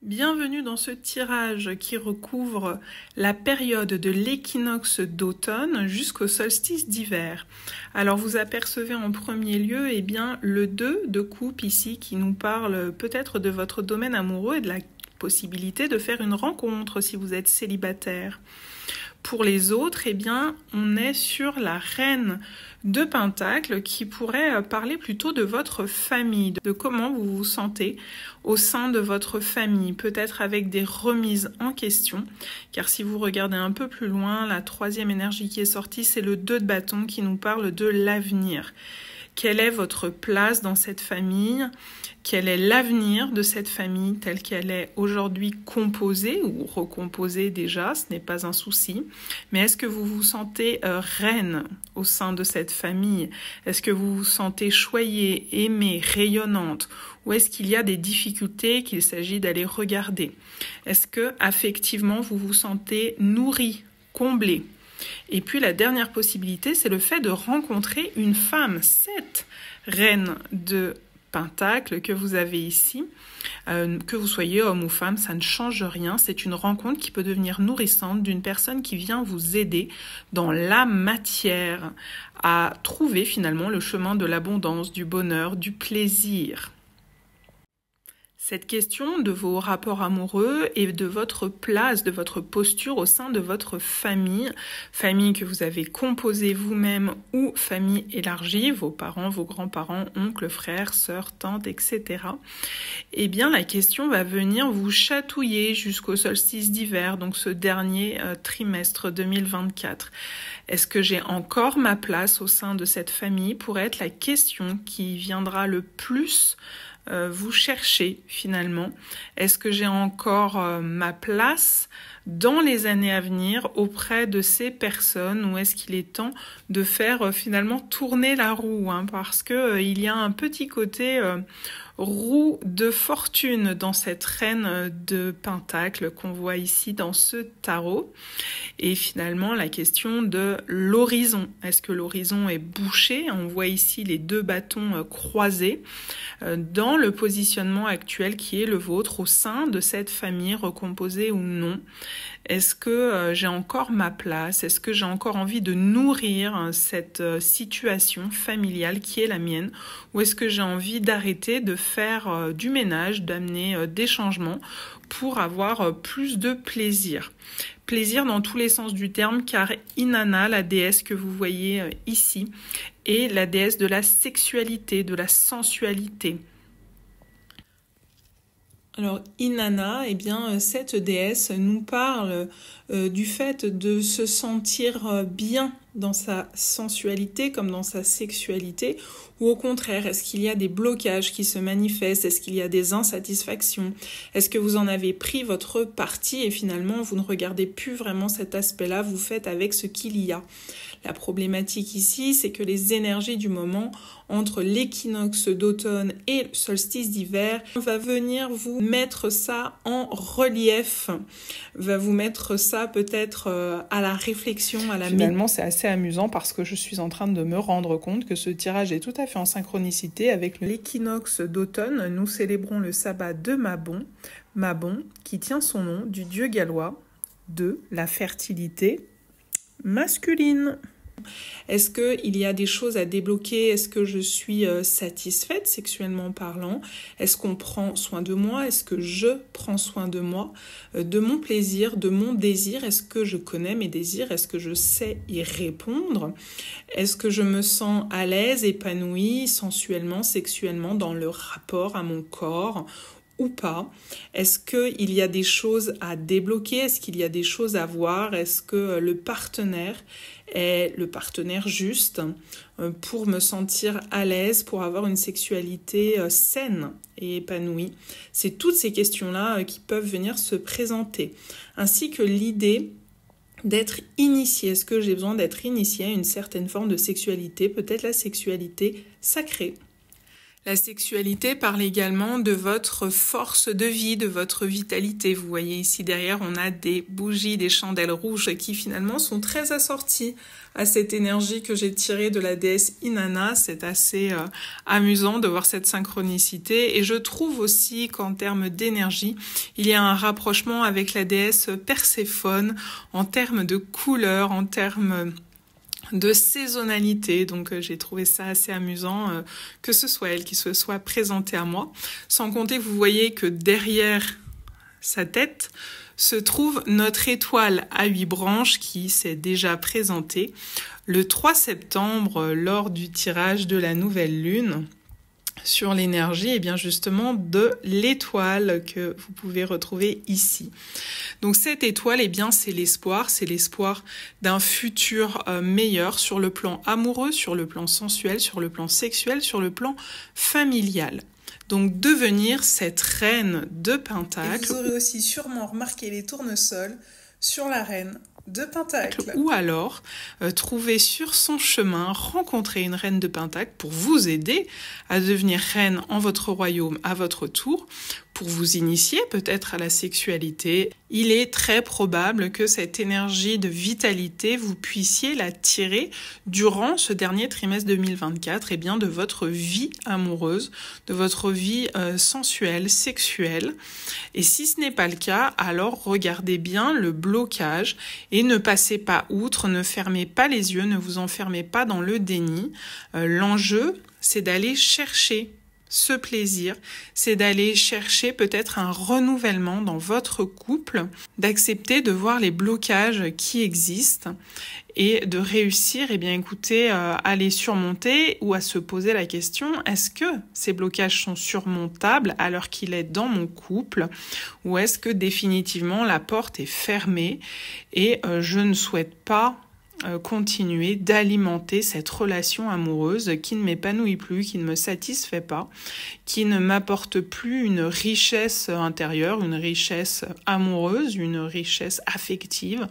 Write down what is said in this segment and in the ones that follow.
Bienvenue dans ce tirage qui recouvre la période de l'équinoxe d'automne jusqu'au solstice d'hiver. Alors vous apercevez en premier lieu le 2 de coupe ici qui nous parle peut-être de votre domaine amoureux et de la possibilité de faire une rencontre si vous êtes célibataire. Pour les autres, on est sur la reine de Pentacles qui pourrait parler plutôt de votre famille, de comment vous vous sentez au sein de votre famille, peut-être avec des remises en question, car si vous regardez un peu plus loin, la troisième énergie qui est sortie, c'est le 2 de bâton qui nous parle de l'avenir. Quelle est votre place dans cette famille? Quel est l'avenir de cette famille telle qu'elle est aujourd'hui composée ou recomposée déjà? Ce n'est pas un souci. Mais est-ce que vous vous sentez reine au sein de cette famille? Est-ce que vous vous sentez choyée, aimée, rayonnante? Ou est-ce qu'il y a des difficultés qu'il s'agit d'aller regarder? Est-ce que affectivement vous vous sentez nourrie, comblée? Et puis la dernière possibilité, c'est le fait de rencontrer une femme, cette reine de Pentacles que vous avez ici, que vous soyez homme ou femme, ça ne change rien. C'est une rencontre qui peut devenir nourrissante d'une personne qui vient vous aider dans la matière à trouver finalement le chemin de l'abondance, du bonheur, du plaisir. Cette question de vos rapports amoureux et de votre place, de votre posture au sein de votre famille, famille que vous avez composée vous-même ou famille élargie, vos parents, vos grands-parents, oncles, frères, sœurs, tantes, etc. La question va venir vous chatouiller jusqu'au solstice d'hiver, donc ce dernier trimestre 2024. Est-ce que j'ai encore ma place au sein de cette famille pourrait être la question qui viendra le plus vous cherchez finalement. Est-ce que j'ai encore ma place dans les années à venir auprès de ces personnes ou est-ce qu'il est temps de faire finalement tourner la roue parce que il y a un petit côté roue de fortune dans cette reine de Pentacles qu'on voit ici dans ce tarot. Et finalement, la question de l'horizon. Est-ce que l'horizon est bouché? On voit ici les deux bâtons croisés dans le positionnement actuel qui est le vôtre au sein de cette famille recomposée ou non. Est-ce que j'ai encore ma place? Est-ce que j'ai encore envie de nourrir cette situation familiale qui est la mienne? Ou est-ce que j'ai envie d'arrêter de faire du ménage, d'amener des changements pour avoir plus de plaisir? Plaisir dans tous les sens du terme, car Inanna, la déesse que vous voyez ici, est la déesse de la sexualité, de la sensualité. Alors Inanna, cette déesse nous parle du fait de se sentir bien dans sa sensualité comme dans sa sexualité, ou au contraire, est-ce qu'il y a des blocages qui se manifestent? Est-ce qu'il y a des insatisfactions? Est-ce que vous en avez pris votre parti et finalement vous ne regardez plus vraiment cet aspect-là, vous faites avec ce qu'il y a? La problématique ici, c'est que les énergies du moment entre l'équinoxe d'automne et le solstice d'hiver va venir vous mettre ça en relief, va vous mettre ça peut-être à la réflexion, à la... Finalement, c'est assez amusant parce que je suis en train de me rendre compte que ce tirage est tout à fait en synchronicité avec l'équinoxe d'automne. Nous célébrons le sabbat de Mabon, Mabon qui tient son nom du dieu gallois de la fertilité masculine. Est-ce qu'il y a des choses à débloquer? Est-ce que je suis satisfaite sexuellement parlant? Est-ce qu'on prend soin de moi? Est-ce que je prends soin de moi, de mon plaisir, de mon désir? Est-ce que je connais mes désirs? Est-ce que je sais y répondre? Est-ce que je me sens à l'aise, épanouie, sensuellement, sexuellement dans le rapport à mon corps ou pas? Est-ce qu'il y a des choses à débloquer? Est-ce qu'il y a des choses à voir? Est-ce que le partenaire est le partenaire juste pour me sentir à l'aise, pour avoir une sexualité saine et épanouie? C'est toutes ces questions-là qui peuvent venir se présenter, ainsi que l'idée d'être initié. Est-ce que j'ai besoin d'être initié à une certaine forme de sexualité, peut-être la sexualité sacrée? La sexualité parle également de votre force de vie, de votre vitalité. Vous voyez ici derrière, on a des bougies, des chandelles rouges qui finalement sont très assorties à cette énergie que j'ai tirée de la déesse Inanna. C'est assez amusant de voir cette synchronicité. Et je trouve aussi qu'en termes d'énergie, il y a un rapprochement avec la déesse Perséphone en termes de couleurs, en termes de saisonnalité, donc j'ai trouvé ça assez amusant que ce soit elle qui se soit présentée à moi. Sans compter, vous voyez que derrière sa tête se trouve notre étoile à 8 branches qui s'est déjà présentée le 3 septembre lors du tirage de la nouvelle lune sur l'énergie et bien justement de l'étoile que vous pouvez retrouver ici. Donc cette étoile, eh bien c'est l'espoir d'un futur meilleur sur le plan amoureux, sur le plan sensuel, sur le plan sexuel, sur le plan familial. Donc devenir cette reine de Pentacle. Et vous aurez aussi sûrement remarqué les tournesols sur la reine de Pentacle. Ou alors, trouver sur son chemin, rencontrer une reine de Pentacle pour vous aider à devenir reine en votre royaume à votre tour, pour vous initier peut-être à la sexualité. Il est très probable que cette énergie de vitalité, vous puissiez la tirer durant ce dernier trimestre 2024, et bien de votre vie amoureuse, de votre vie sensuelle, sexuelle. Et si ce n'est pas le cas, alors regardez bien le blocage et ne passez pas outre, ne fermez pas les yeux, ne vous enfermez pas dans le déni. L'enjeu, c'est d'aller chercher ce plaisir, c'est d'aller chercher peut-être un renouvellement dans votre couple, d'accepter de voir les blocages qui existent et de réussir, eh bien écoutez, à les surmonter ou à se poser la question, est-ce que ces blocages sont surmontables à l'heure qu'il est dans mon couple, ou est-ce que définitivement la porte est fermée et je ne souhaite pas continuer d'alimenter cette relation amoureuse qui ne m'épanouit plus, qui ne me satisfait pas, qui ne m'apporte plus une richesse intérieure, une richesse amoureuse, une richesse affective,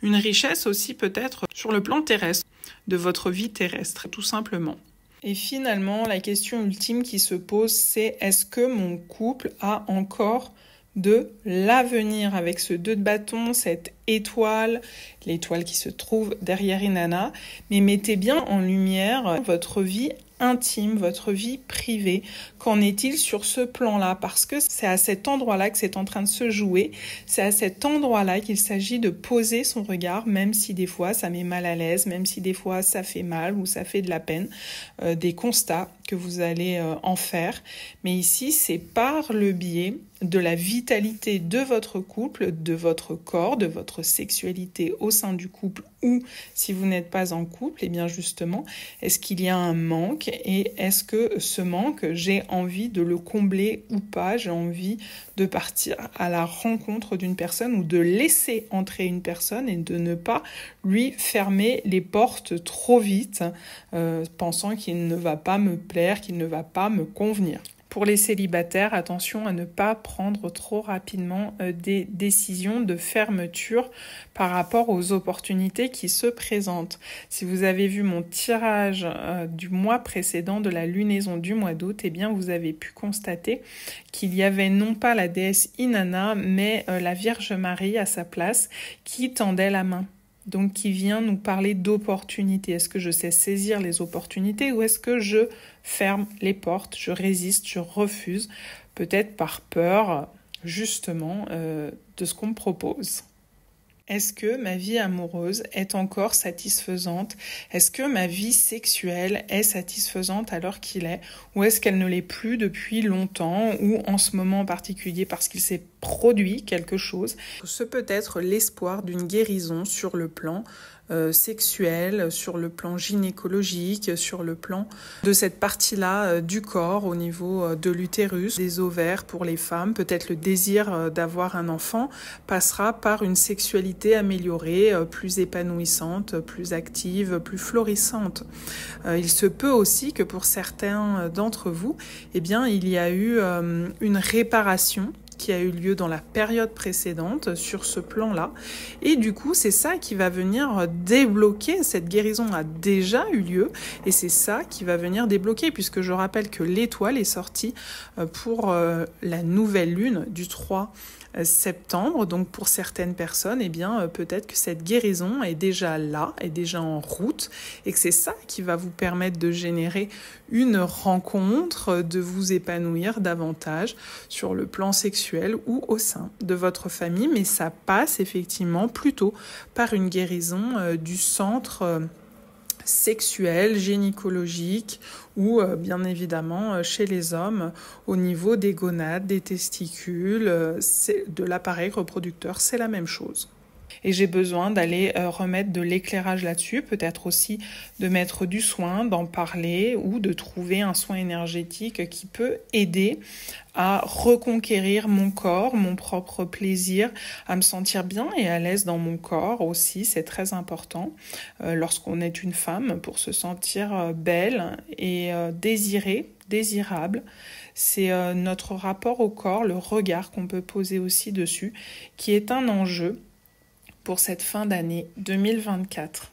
une richesse aussi peut-être sur le plan terrestre, de votre vie terrestre, tout simplement. Et finalement, la question ultime qui se pose, c'est est-ce que mon couple a encore de l'avenir avec ce 2 de bâton, cette étoile, l'étoile qui se trouve derrière Inanna, mais mettez bien en lumière votre vie intime, votre vie privée. Qu'en est-il sur ce plan-là? Parce que c'est à cet endroit-là que c'est en train de se jouer, c'est à cet endroit-là qu'il s'agit de poser son regard, même si des fois ça met mal à l'aise, même si des fois ça fait mal ou ça fait de la peine, des constats que vous allez en faire. Mais ici, c'est par le biais de la vitalité de votre couple, de votre corps, de votre sexualité au sein du couple, ou si vous n'êtes pas en couple, et bien justement, est-ce qu'il y a un manque et est-ce que ce manque, j'ai envie de le combler ou pas, j'ai envie de partir à la rencontre d'une personne ou de laisser entrer une personne et de ne pas lui fermer les portes trop vite, pensant qu'il ne va pas me plaire, qu'il ne va pas me convenir. Pour les célibataires, attention à ne pas prendre trop rapidement des décisions de fermeture par rapport aux opportunités qui se présentent. Si vous avez vu mon tirage du mois précédent de la lunaison du mois d'août, eh bien vous avez pu constater qu'il y avait non pas la déesse Inanna, mais la Vierge Marie à sa place qui tendait la main. Donc qui vient nous parler d'opportunités. Est-ce que je sais saisir les opportunités ou est-ce que je ferme les portes, je résiste, je refuse, peut-être par peur justement de ce qu'on me propose? Est-ce que ma vie amoureuse est encore satisfaisante? Est-ce que ma vie sexuelle est satisfaisante à l'heure qu'il est? Ou est-ce qu'elle ne l'est plus depuis longtemps ou en ce moment en particulier parce qu'il s'est produit quelque chose? Ce peut être l'espoir d'une guérison sur le plan sexuel, sur le plan gynécologique, sur le plan de cette partie-là du corps au niveau de l'utérus, des ovaires pour les femmes. Peut-être le désir d'avoir un enfant passera par une sexualité améliorée, plus épanouissante, plus active, plus florissante. Il se peut aussi que pour certains d'entre vous, eh bien, il y a eu une réparation qui a eu lieu dans la période précédente sur ce plan-là. Et du coup, c'est ça qui va venir débloquer. Cette guérison a déjà eu lieu et c'est ça qui va venir débloquer, puisque je rappelle que l'étoile est sortie pour la nouvelle lune du 3 septembre. Donc pour certaines personnes, eh bien peut-être que cette guérison est déjà là, est déjà en route, et que c'est ça qui va vous permettre de générer une rencontre, de vous épanouir davantage sur le plan sexuel ou au sein de votre famille. Mais ça passe effectivement plutôt par une guérison du centre sexuel, gynécologique ou bien évidemment chez les hommes au niveau des gonades, des testicules, de l'appareil reproducteur, c'est la même chose. Et j'ai besoin d'aller remettre de l'éclairage là-dessus, peut-être aussi de mettre du soin, d'en parler ou de trouver un soin énergétique qui peut aider à reconquérir mon corps, mon propre plaisir, à me sentir bien et à l'aise dans mon corps aussi, c'est très important lorsqu'on est une femme pour se sentir belle et désirée, désirable. C'est notre rapport au corps, le regard qu'on peut poser aussi dessus, qui est un enjeu pour cette fin d'année 2024.